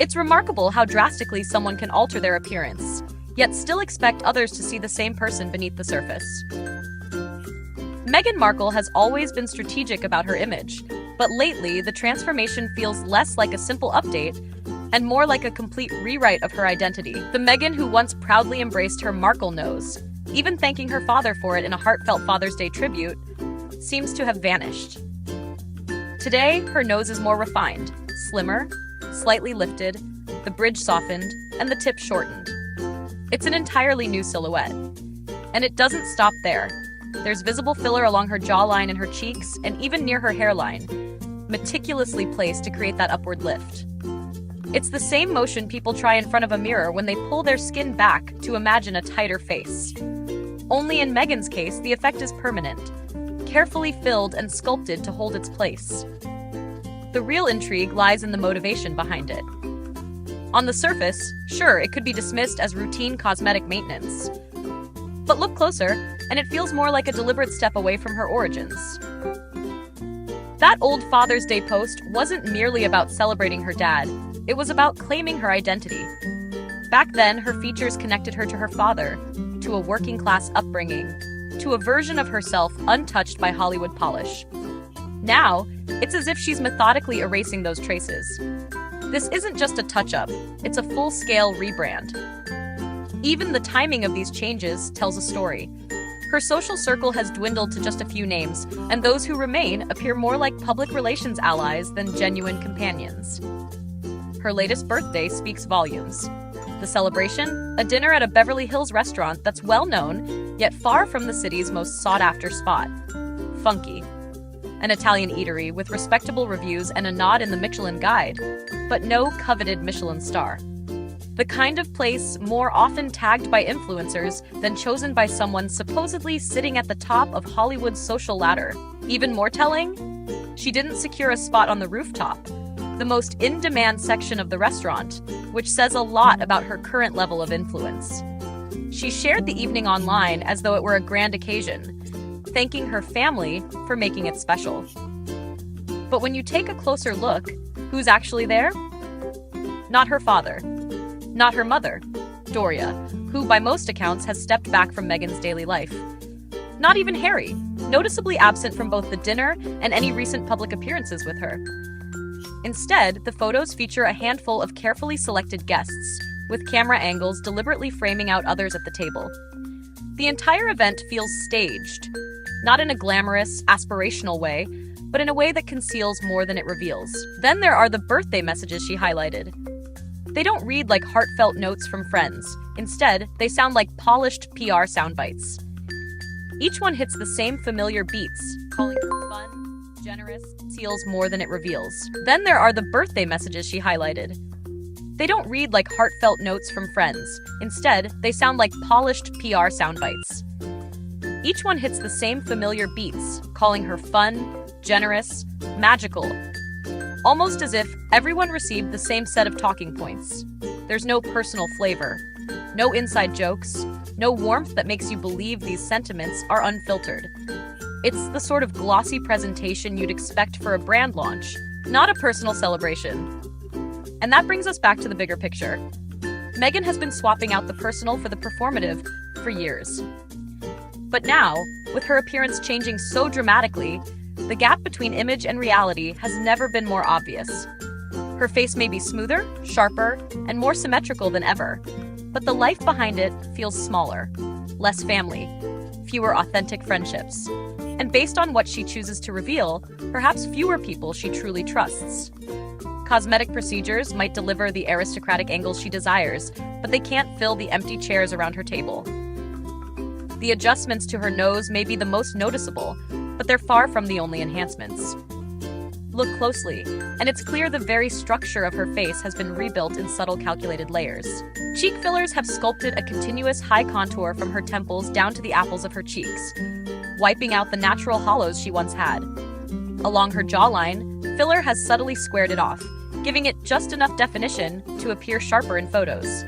It's remarkable how drastically someone can alter their appearance, yet still expect others to see the same person beneath the surface. Meghan Markle has always been strategic about her image, but lately the transformation feels less like a simple update and more like a complete rewrite of her identity. The Meghan who once proudly embraced her Markle nose, even thanking her father for it in a heartfelt Father's Day tribute, seems to have vanished. Today, her nose is more refined, slimmer, slightly lifted, the bridge softened, and the tip shortened. It's an entirely new silhouette. And it doesn't stop there. There's visible filler along her jawline and her cheeks, and even near her hairline, meticulously placed to create that upward lift. It's the same motion people try in front of a mirror when they pull their skin back to imagine a tighter face. Only in Meghan's case, the effect is permanent, carefully filled and sculpted to hold its place. The real intrigue lies in the motivation behind it. On the surface, sure, it could be dismissed as routine cosmetic maintenance. But look closer, and it feels more like a deliberate step away from her origins. That old Father's Day post wasn't merely about celebrating her dad, it was about claiming her identity. Back then, her features connected her to her father, to a working-class upbringing, to a version of herself untouched by Hollywood polish. Now, it's as if she's methodically erasing those traces. This isn't just a touch-up, it's a full-scale rebrand. Even the timing of these changes tells a story. Her social circle has dwindled to just a few names, and those who remain appear more like public relations allies than genuine companions. Her latest birthday speaks volumes. The celebration? A dinner at a Beverly Hills restaurant that's well-known, yet far from the city's most sought-after spot. Funky. An Italian eatery with respectable reviews and a nod in the Michelin Guide, but no coveted Michelin star. The kind of place more often tagged by influencers than chosen by someone supposedly sitting at the top of Hollywood's social ladder. Even more telling, she didn't secure a spot on the rooftop, the most in-demand section of the restaurant, which says a lot about her current level of influence. She shared the evening online as though it were a grand occasion, thanking her family for making it special. But when you take a closer look, who's actually there? Not her father. Not her mother, Doria, who by most accounts has stepped back from Meghan's daily life. Not even Harry, noticeably absent from both the dinner and any recent public appearances with her. Instead, the photos feature a handful of carefully selected guests, with camera angles deliberately framing out others at the table. The entire event feels staged, not in a glamorous, aspirational way, but in a way that conceals more than it reveals. Then there are the birthday messages she highlighted. They don't read like heartfelt notes from friends. Instead, they sound like polished PR soundbites. Each one hits the same familiar beats, calling her fun, generous, conceals more than it reveals. Then there are the birthday messages she highlighted. They don't read like heartfelt notes from friends. Instead, they sound like polished PR soundbites. Each one hits the same familiar beats, calling her fun, generous, magical. Almost as if everyone received the same set of talking points. There's no personal flavor, no inside jokes, no warmth that makes you believe these sentiments are unfiltered. It's the sort of glossy presentation you'd expect for a brand launch, not a personal celebration. And that brings us back to the bigger picture. Meghan has been swapping out the personal for the performative for years. But now, with her appearance changing so dramatically, the gap between image and reality has never been more obvious. Her face may be smoother, sharper, and more symmetrical than ever, but the life behind it feels smaller, less family, fewer authentic friendships. And based on what she chooses to reveal, perhaps fewer people she truly trusts. Cosmetic procedures might deliver the aristocratic angles she desires, but they can't fill the empty chairs around her table. The adjustments to her nose may be the most noticeable, but they're far from the only enhancements. Look closely, and it's clear the very structure of her face has been rebuilt in subtle calculated layers. Cheek fillers have sculpted a continuous high contour from her temples down to the apples of her cheeks, wiping out the natural hollows she once had. Along her jawline, filler has subtly squared it off, giving it just enough definition to appear sharper in photos.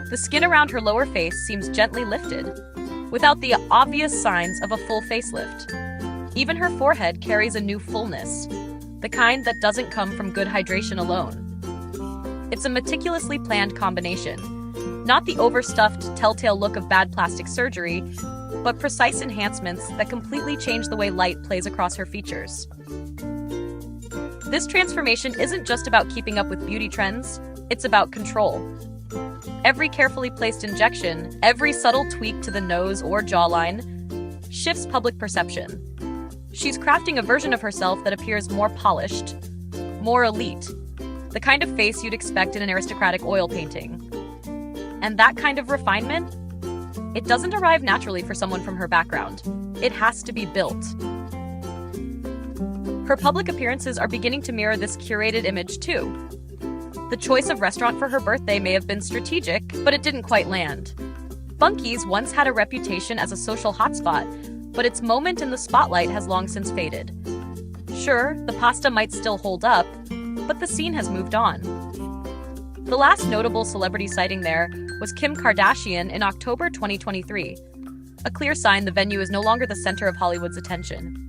The skin around her lower face seems gently lifted, without the obvious signs of a full facelift. Even her forehead carries a new fullness, the kind that doesn't come from good hydration alone. It's a meticulously planned combination. Not the overstuffed, telltale look of bad plastic surgery, but precise enhancements that completely change the way light plays across her features. This transformation isn't just about keeping up with beauty trends, it's about control. Every carefully placed injection, every subtle tweak to the nose or jawline, shifts public perception. She's crafting a version of herself that appears more polished, more elite, the kind of face you'd expect in an aristocratic oil painting. And that kind of refinement, it doesn't arrive naturally for someone from her background. It has to be built. Her public appearances are beginning to mirror this curated image too. The choice of restaurant for her birthday may have been strategic, but it didn't quite land. Bunky's once had a reputation as a social hotspot, but its moment in the spotlight has long since faded. Sure, the pasta might still hold up, but the scene has moved on. The last notable celebrity sighting there was Kim Kardashian in October 2023, a clear sign the venue is no longer the center of Hollywood's attention.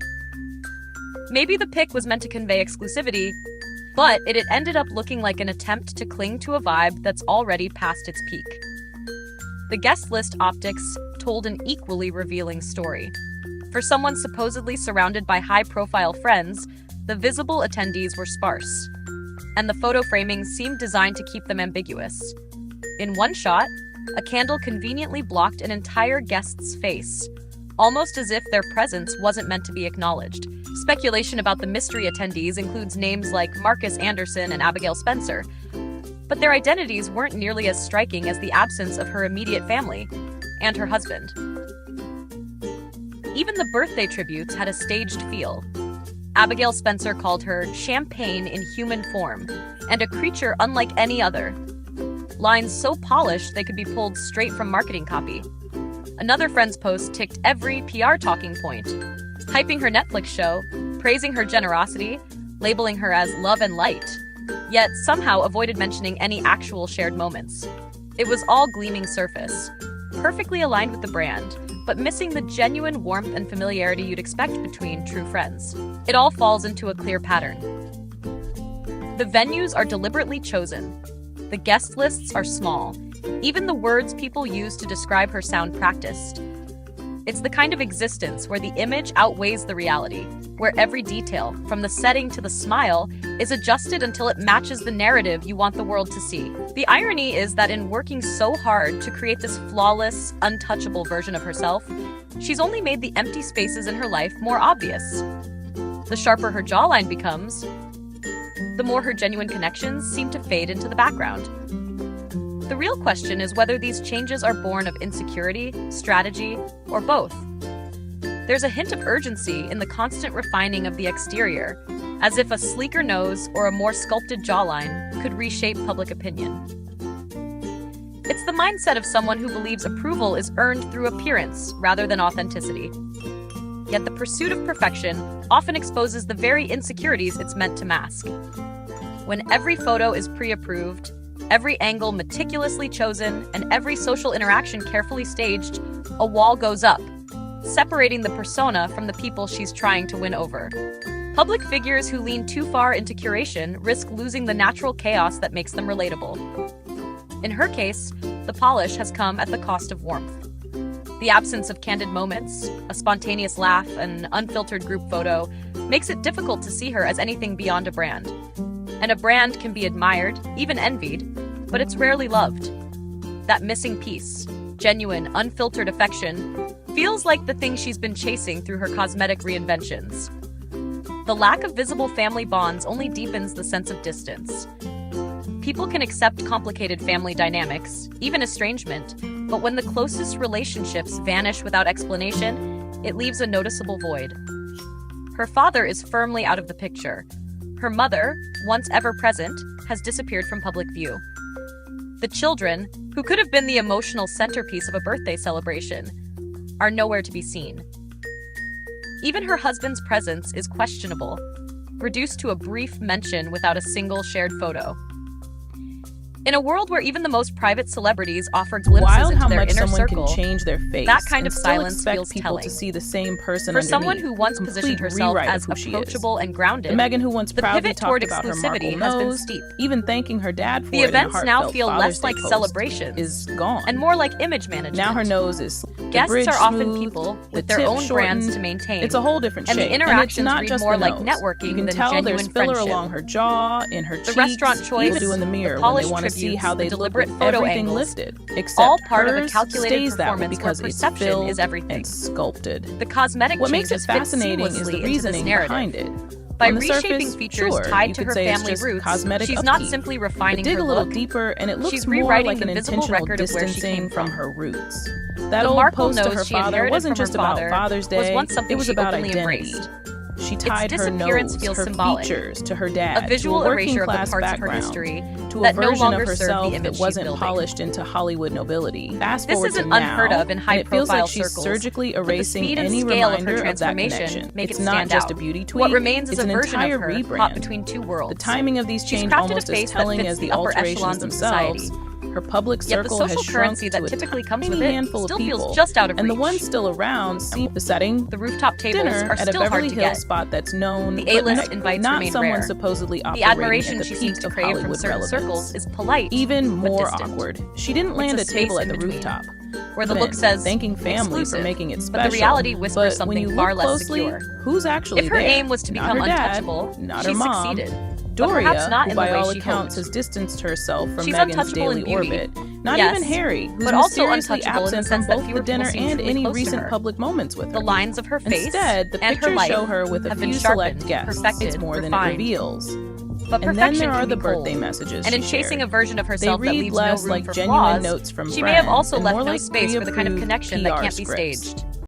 Maybe the pic was meant to convey exclusivity, but it ended up looking like an attempt to cling to a vibe that's already past its peak. The guest list optics told an equally revealing story. For someone supposedly surrounded by high-profile friends, the visible attendees were sparse, and the photo framing seemed designed to keep them ambiguous. In one shot, a candle conveniently blocked an entire guest's face, almost as if their presence wasn't meant to be acknowledged. Speculation about the mystery attendees includes names like Marcus Anderson and Abigail Spencer, but their identities weren't nearly as striking as the absence of her immediate family and her husband. Even the birthday tributes had a staged feel. Abigail Spencer called her champagne in human form and a creature unlike any other. Lines so polished they could be pulled straight from marketing copy. Another friend's post ticked every PR talking point, hyping her Netflix show, praising her generosity, labeling her as love and light, yet somehow avoided mentioning any actual shared moments. It was all gleaming surface, perfectly aligned with the brand, but missing the genuine warmth and familiarity you'd expect between true friends. It all falls into a clear pattern. The venues are deliberately chosen. The guest lists are small. Even the words people use to describe her sound practiced. It's the kind of existence where the image outweighs the reality, where every detail, from the setting to the smile, is adjusted until it matches the narrative you want the world to see. The irony is that in working so hard to create this flawless, untouchable version of herself, she's only made the empty spaces in her life more obvious. The sharper her jawline becomes, the more her genuine connections seem to fade into the background. The real question is whether these changes are born of insecurity, strategy, or both. There's a hint of urgency in the constant refining of the exterior, as if a sleeker nose or a more sculpted jawline could reshape public opinion. It's the mindset of someone who believes approval is earned through appearance rather than authenticity. Yet the pursuit of perfection often exposes the very insecurities it's meant to mask. When every photo is pre-approved, every angle meticulously chosen, and every social interaction carefully staged, a wall goes up, separating the persona from the people she's trying to win over. Public figures who lean too far into curation risk losing the natural chaos that makes them relatable. In her case, the polish has come at the cost of warmth. The absence of candid moments, a spontaneous laugh, an unfiltered group photo, makes it difficult to see her as anything beyond a brand. And a brand can be admired, even envied, but it's rarely loved. That missing piece, genuine, unfiltered affection, feels like the thing she's been chasing through her cosmetic reinventions. The lack of visible family bonds only deepens the sense of distance. People can accept complicated family dynamics, even estrangement, but when the closest relationships vanish without explanation, it leaves a noticeable void. Her father is firmly out of the picture. Her mother, once ever present, has disappeared from public view. The children, who could have been the emotional centerpiece of a birthday celebration, are nowhere to be seen. Even her husband's presence is questionable, reduced to a brief mention without a single shared photo. In a world where even the most private celebrities offer glimpses Wild into how their much inner someone circle, can change their face that kind and of still silence expect feels people telling. to see the same person For someone underneath. who once positioned Complete herself rewrite as of who she is. approachable and grounded, The Meghan who once the proudly pivot talked toward about her exclusivity Markle has been nose, steep. even thanking her dad for The it in a events now heartfelt feel Father's less Day like post, celebrations is gone. and more like image management. Now her nose is the Guests bridge are often smooth, people the with their tip own brands shortened. to maintain. It's a whole different And the shape. interactions and it's not read just more the like nose. networking You can than tell genuine there's filler friendship. along her jaw, in her cheeks, restaurant choice, people do in the mirror the when they polished want to see tributes, how the they look deliberate with photo everything angles, lifted. Except all part of a hers calculated stays that way performance because where it's perception filled is everything. and sculpted. The cosmetic What makes it changes fit fascinating is seamlessly the into this reasoning narrative. behind it. By On the reshaping surface, features sure, tied you to could her say it's family just roots, cosmetic she's not upkeep. simply But refining dig her a little look. deeper, and it looks She's more rewriting like the an visible intentional record of where she distancing came from from. her roots. That The old Markle post to nose her she father inherited wasn't from her just about father Father's was Day, once something it was she about openly identity. embraced. She tied her disappearance nose, feels her symbolic. features to her dad, A visual to a erasure of the working-class parts of her background, history to a that no version longer of serve the herself image that she's wasn't building. polished into Hollywood nobility. Fast This forward isn't to unheard now, of in and it feels high-profile like she's circles, surgically but the erasing speed and any scale of her reminder of that transformation connection. make It's it not stand just out. a beauty tweak, What remains is it's a an version of entire her rebrand. caught between two worlds. The timing of these She's change crafted almost a face as that telling fits as the the upper alterations echelons of themselves. society. Her public Yet the circle has social shrunk currency that to a typically comes tiny with it handful still of people, feels just out of and reach. the ones still around see the setting. The rooftop tables Dinner are at a still hard Beverly to Hills get. spot that's known, The but A-list invites not remain someone rare. supposedly The operating admiration at she the seems peak to of crave from Hollywood certain relevance. circles is polite, Even but more distant. awkward. She didn't land It's a a space table at in the between, rooftop, where the look says thanking family exclusive, for making it special. but the reality whispers But when something you far look less closely, secure. who's actually If her there? aim was to Not become her dad, untouchable, not she her mom. succeeded. Doria, but perhaps not who in the by way all she accounts hoped. has distanced herself from She's Meghan's untouchable in daily beauty, orbit. Not yes, even Harry, who's but also mysteriously untouchable in the absent sense from that both fewer the dinner people seem and truly any close to recent her. public moments with her. The lines of her face Instead, the and her pictures life show her with a have few been select sharpened, guests. perfected, It's more than it refined. reveals. But And then perfection there are can the be birthday cold. messages And in she chasing a shared. version of They herself that read leaves no less room like for genuine flaws, notes from she may have friends also and left more no like space for the kind of pre-approved connection that PR can't be scripts. staged.